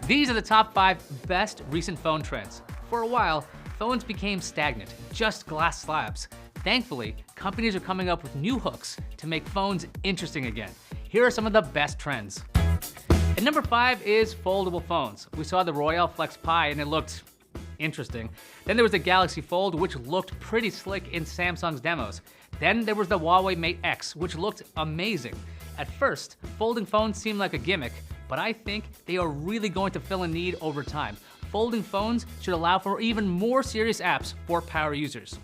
These are the top 5 best recent phone trends. For a while, phones became stagnant, just glass slabs. Thankfully, companies are coming up with new hooks to make phones interesting again. Here are some of the best trends. At number 5 is foldable phones. We saw the Royale Flex Pi and it looked interesting. Then there was the Galaxy Fold, which looked pretty slick in Samsung's demos. Then there was the Huawei Mate X, which looked amazing. At first, folding phones seemed like a gimmick, but I think they are really going to fill a need over time. Folding phones should allow for even more serious apps for power users.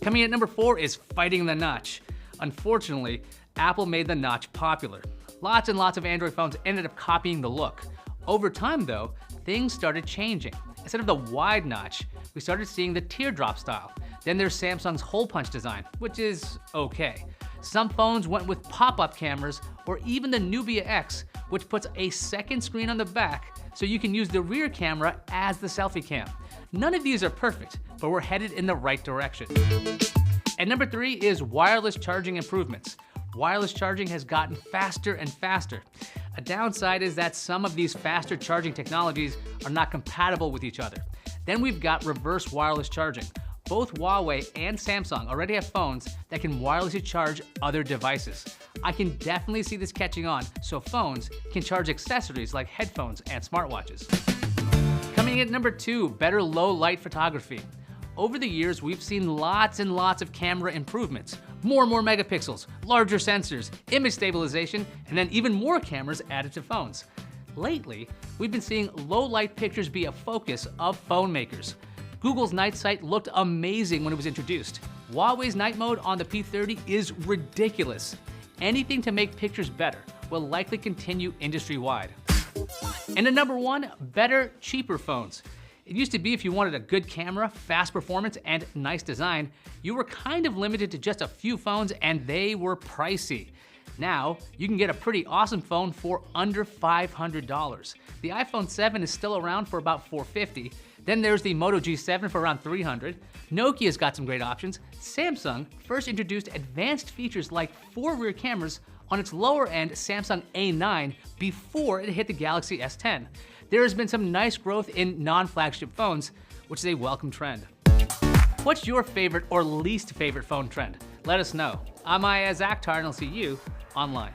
Coming at number 4 is fighting the notch. Unfortunately, Apple made the notch popular. Lots and lots of Android phones ended up copying the look. Over time though, things started changing. Instead of the wide notch, we started seeing the teardrop style. Then there's Samsung's hole punch design, which is okay. Some phones went with pop-up cameras, or even the Nubia X, which puts a second screen on the back so you can use the rear camera as the selfie cam. None of these are perfect, but we're headed in the right direction. At number 3 is wireless charging improvements. Wireless charging has gotten faster and faster. A downside is that some of these faster charging technologies are not compatible with each other. Then we've got reverse wireless charging. Both Huawei and Samsung already have phones that can wirelessly charge other devices. I can definitely see this catching on, so phones can charge accessories like headphones and smartwatches. Coming in at number 2, better low light photography. Over the years, we've seen lots and lots of camera improvements. More and more megapixels, larger sensors, image stabilization, and then even more cameras added to phones. Lately, we've been seeing low light pictures be a focus of phone makers. Google's night sight looked amazing when it was introduced. Huawei's night mode on the P30 is ridiculous. Anything to make pictures better will likely continue industry-wide. And at number 1, better, cheaper phones. It used to be if you wanted a good camera, fast performance, and nice design, you were kind of limited to just a few phones and they were pricey. Now, you can get a pretty awesome phone for under $500. The iPhone 7 is still around for about $450. Then there's the Moto G7 for around $300. Nokia's got some great options. Samsung first introduced advanced features like 4 rear cameras on its lower-end Samsung A9 before it hit the Galaxy S10. There has been some nice growth in non-flagship phones, which is a welcome trend. What's your favorite or least favorite phone trend? Let us know. I'm Aya Akhtar, and I'll see you online.